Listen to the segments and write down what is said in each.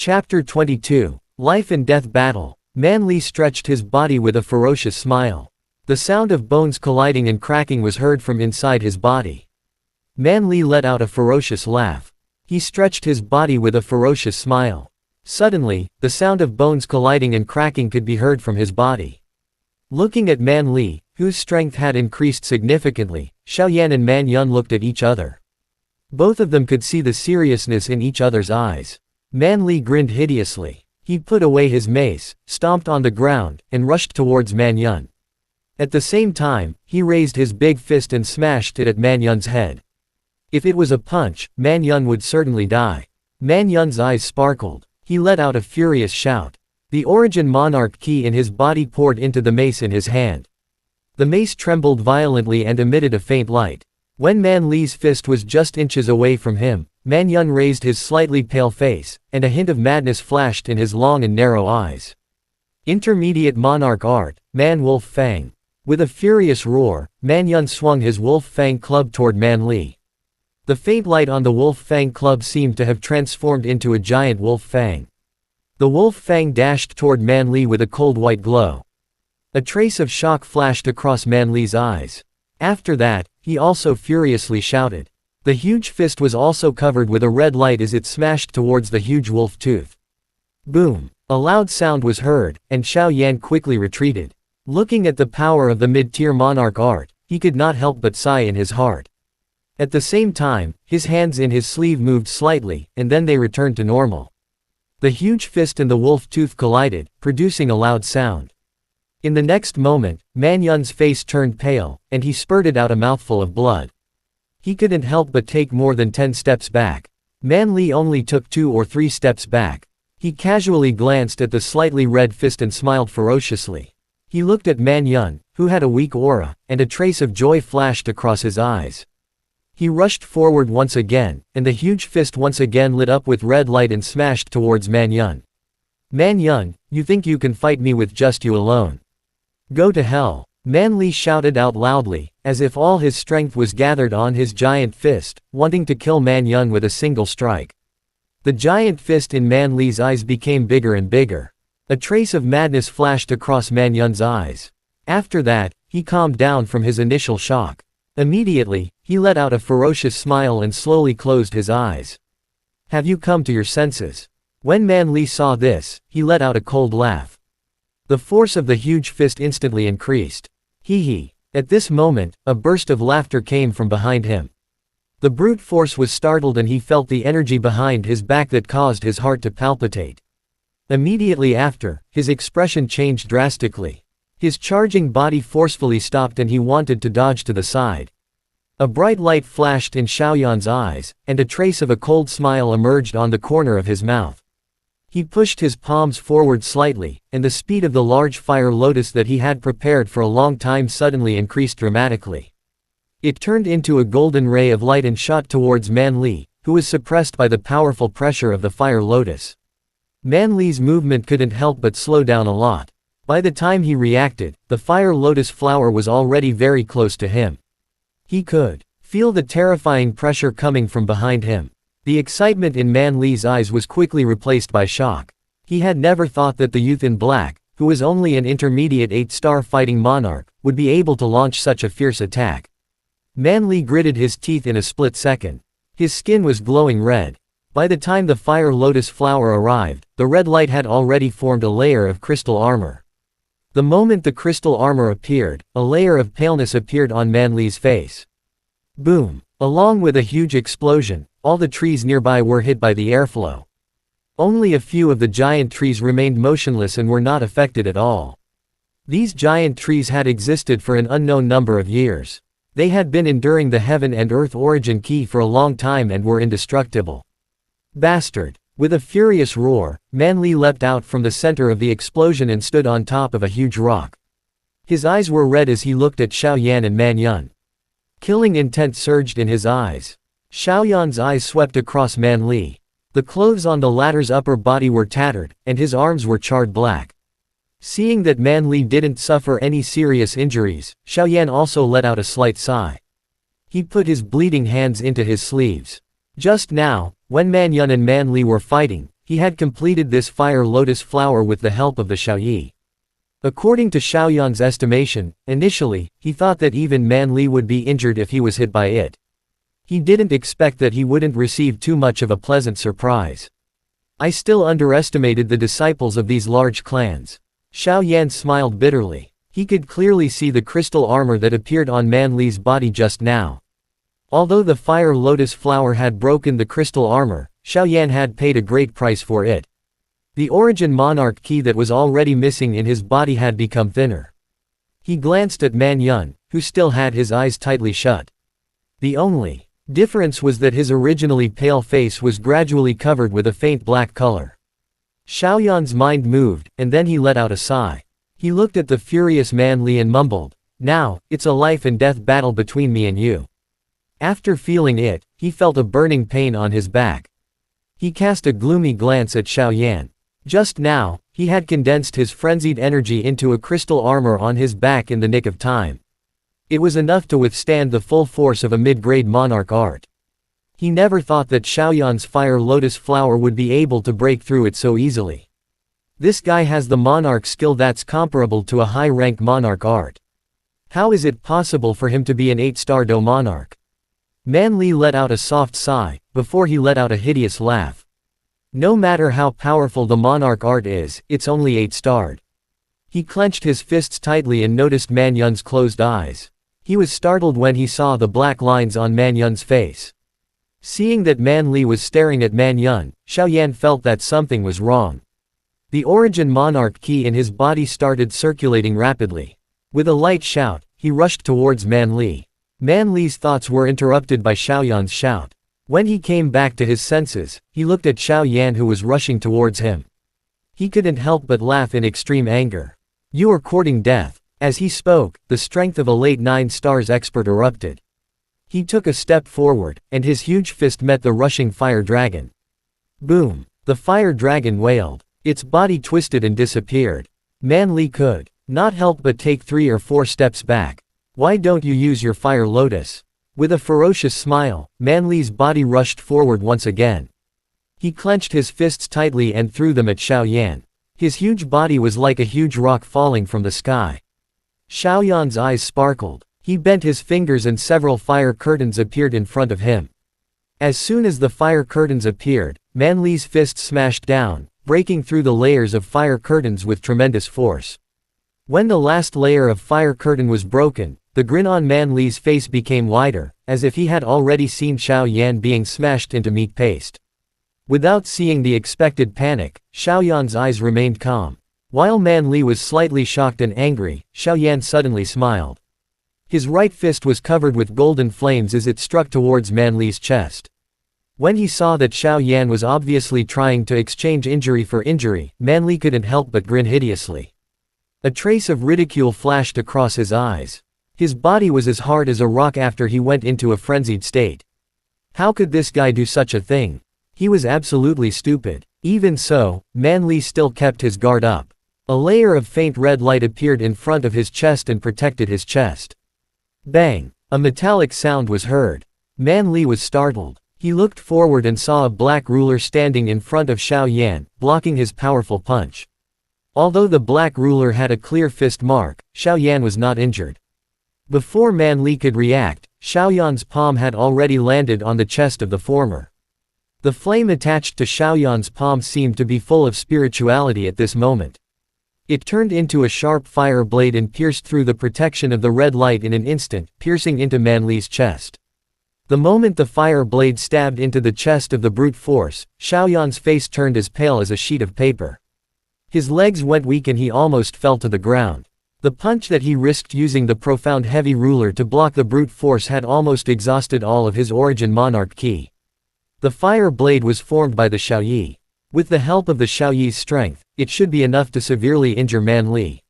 Chapter 22. Life and Death Battle. Man Li stretched his body with a ferocious smile. The sound of bones colliding and cracking was heard from inside his body. Man Li let out a ferocious laugh. He stretched his body with a ferocious smile. Suddenly, the sound of bones colliding and cracking could be heard from his body. Looking at Man Li, whose strength had increased significantly, Xiaoyan and Man Yun looked at each other. Both of them could see the seriousness in each other's eyes. Man Li grinned hideously. He put away his mace, stomped on the ground, and rushed towards Man Yun. At the same time, he raised his big fist and smashed it at Man Yun's head. If it was a punch, Man Yun would certainly die. Man Yun's eyes sparkled. He let out a furious shout. The Origin Monarch key in his body poured into the mace in his hand. The mace trembled violently and emitted a faint light. When Man Li's fist was just inches away from him, Man Yun raised his slightly pale face, and a hint of madness flashed in his long and narrow eyes. Intermediate Monarch Art, Man Wolf Fang. With a furious roar, Man Yun swung his Wolf Fang club toward Man Li. The faint light on the Wolf Fang club seemed to have transformed into a giant Wolf Fang. The Wolf Fang dashed toward Man Li with a cold white glow. A trace of shock flashed across Man Li's eyes. After that, he also furiously shouted. The huge fist was also covered with a red light as it smashed towards the huge wolf tooth. Boom! A loud sound was heard, and Xiaoyan quickly retreated. Looking at the power of the mid-tier Monarch Art, he could not help but sigh in his heart. At the same time, his hands in his sleeve moved slightly, and then they returned to normal. The huge fist and the wolf tooth collided, producing a loud sound. In the next moment, Man Yun's face turned pale, and he spurted out a mouthful of blood. He couldn't help but take more than 10 steps back. Man Li only took 2 or 3 steps back. He casually glanced at the slightly red fist and smiled ferociously. He looked at Man Yun, who had a weak aura, and a trace of joy flashed across his eyes. He rushed forward once again, and the huge fist once again lit up with red light and smashed towards Man Yun. Man Yun, you think you can fight me with just you alone? Go to hell! Man Li shouted out loudly, as if all his strength was gathered on his giant fist, wanting to kill Man Yun with a single strike. The giant fist in Man Li's eyes became bigger and bigger. A trace of madness flashed across Man Yun's eyes. After that, he calmed down from his initial shock. Immediately, he let out a ferocious smile and slowly closed his eyes. Have you come to your senses? When Man Li saw this, he let out a cold laugh. The force of the huge fist instantly increased. Hee hee. At this moment, a burst of laughter came from behind him. The brute force was startled and he felt the energy behind his back that caused his heart to palpitate. Immediately after, his expression changed drastically. His charging body forcefully stopped and he wanted to dodge to the side. A bright light flashed in Xiaoyan's eyes, and a trace of a cold smile emerged on the corner of his mouth. He pushed his palms forward slightly, and the speed of the large fire lotus that he had prepared for a long time suddenly increased dramatically. It turned into a golden ray of light and shot towards Man Li, who was suppressed by the powerful pressure of the fire lotus. Man Li's movement couldn't help but slow down a lot. By the time he reacted, the fire lotus flower was already very close to him. He could feel the terrifying pressure coming from behind him. The excitement in Man Li's eyes was quickly replaced by shock. He had never thought that the youth in black, who was only an intermediate 8-star fighting monarch, would be able to launch such a fierce attack. Man Li gritted his teeth in a split second. His skin was glowing red. By the time the fire lotus flower arrived, the red light had already formed a layer of crystal armor. The moment the crystal armor appeared, a layer of paleness appeared on Man Li's face. Boom! Along with a huge explosion, all the trees nearby were hit by the airflow. Only a few of the giant trees remained motionless and were not affected at all. These giant trees had existed for an unknown number of years. They had been enduring the heaven and earth origin key for a long time and were indestructible. Bastard! With a furious roar, Man Li leapt out from the center of the explosion and stood on top of a huge rock. His eyes were red as he looked at Xiaoyan and Man Yun. Killing intent surged in his eyes. Xiaoyan's eyes swept across Man Li. The clothes on the latter's upper body were tattered, and his arms were charred black. Seeing that Man Li didn't suffer any serious injuries, Xiaoyan also let out a slight sigh. He put his bleeding hands into his sleeves. Just now, when Man Yun and Man Li were fighting, he had completed this fire lotus flower with the help of the Xiaoyi. According to Xiaoyan's estimation, initially, he thought that even Man Li would be injured if he was hit by it. He didn't expect that he wouldn't receive too much of a pleasant surprise. I still underestimated the disciples of these large clans. Xiao Yan smiled bitterly. He could clearly see the crystal armor that appeared on Man Li's body just now. Although the fire lotus flower had broken the crystal armor, Xiao Yan had paid a great price for it. The origin monarch key that was already missing in his body had become thinner. He glanced at Man Yun, who still had his eyes tightly shut. The only difference was that his originally pale face was gradually covered with a faint black color. Xiaoyan's mind moved, and then he let out a sigh. He looked at the furious Man Li and mumbled, "Now, it's a life and death battle between me and you." After feeling it, he felt a burning pain on his back. He cast a gloomy glance at Xiao Yan. Just now, he had condensed his frenzied energy into a crystal armor on his back in the nick of time. It was enough to withstand the full force of a mid-grade monarch art. He never thought that Xiaoyan's fire lotus flower would be able to break through it so easily. This guy has the monarch skill that's comparable to a high-rank monarch art. How is it possible for him to be an 8-star Do monarch? Man Li let out a soft sigh, before he let out a hideous laugh. No matter how powerful the monarch art is, it's only 8-starred. He clenched his fists tightly and noticed Man Yun's closed eyes. He was startled when he saw the black lines on Man Yun's face. Seeing that Man Li was staring at Man Yun, Xiao Yan felt that something was wrong. The origin monarch key in his body started circulating rapidly. With a light shout, he rushed towards Man Li. Man Li's thoughts were interrupted by Xiaoyan's shout. When he came back to his senses, he looked at Xiao Yan who was rushing towards him. He couldn't help but laugh in extreme anger. "You are courting death." As he spoke, the strength of a late 9 stars expert erupted. He took a step forward, and his huge fist met the rushing fire dragon. Boom! The fire dragon wailed. Its body twisted and disappeared. Man Li could not help but take 3 or 4 steps back. "Why don't you use your fire lotus?" With a ferocious smile, Man Li's body rushed forward once again. He clenched his fists tightly and threw them at Xiao Yan. His huge body was like a huge rock falling from the sky. Xiao Yan's eyes sparkled. He bent his fingers and several fire curtains appeared in front of him. As soon as the fire curtains appeared, Man Li's fist smashed down, breaking through the layers of fire curtains with tremendous force. When the last layer of fire curtain was broken, the grin on Man Li's face became wider, as if he had already seen Xiao Yan being smashed into meat paste. Without seeing the expected panic, Xiao Yan's eyes remained calm. While Man Li was slightly shocked and angry, Xiao Yan suddenly smiled. His right fist was covered with golden flames as it struck towards Man Li's chest. When he saw that Xiao Yan was obviously trying to exchange injury for injury, Man Li couldn't help but grin hideously. A trace of ridicule flashed across his eyes. His body was as hard as a rock after he went into a frenzied state. How could this guy do such a thing? He was absolutely stupid. Even so, Man Li still kept his guard up. A layer of faint red light appeared in front of his chest and protected his chest. Bang! A metallic sound was heard. Man Li was startled. He looked forward and saw a black ruler standing in front of Xiao Yan, blocking his powerful punch. Although the black ruler had a clear fist mark, Xiao Yan was not injured. Before Man Li could react, Xiao Yan's palm had already landed on the chest of the former. The flame attached to Xiao Yan's palm seemed to be full of spirituality at this moment. It turned into a sharp fire blade and pierced through the protection of the red light in an instant, piercing into Man Li's chest. The moment the fire blade stabbed into the chest of the brute force, Xiao Yan's face turned as pale as a sheet of paper. His legs went weak and he almost fell to the ground. The punch that he risked using the profound heavy ruler to block the brute force had almost exhausted all of his origin monarch ki. The fire blade was formed by the Xiaoyi. With the help of the Xiaoyi's strength, it should be enough to severely injure Man Li.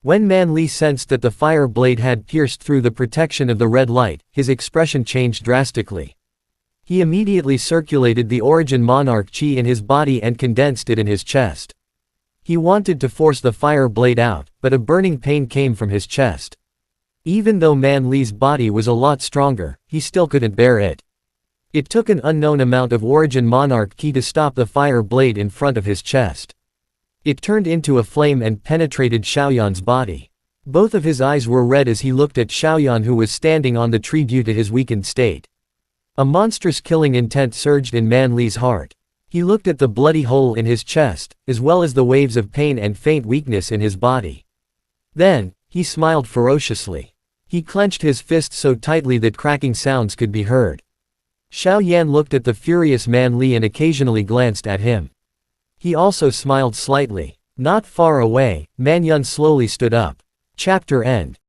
When Man Li sensed that the fire blade had pierced through the protection of the red light, his expression changed drastically. He immediately circulated the origin monarch chi in his body and condensed it in his chest. He wanted to force the fire blade out, but a burning pain came from his chest. Even though Man Li's body was a lot stronger, he still couldn't bear it. It took an unknown amount of origin monarch ki to stop the fire blade in front of his chest. It turned into a flame and penetrated Xiaoyan's body. Both of his eyes were red as he looked at Xiaoyan, who was standing on the tree due to his weakened state. A monstrous killing intent surged in Man Li's heart. He looked at the bloody hole in his chest, as well as the waves of pain and faint weakness in his body. Then, he smiled ferociously. He clenched his fist so tightly that cracking sounds could be heard. Xiao Yan looked at the furious Man Li and occasionally glanced at him. He also smiled slightly. Not far away, Man Yun slowly stood up. Chapter end.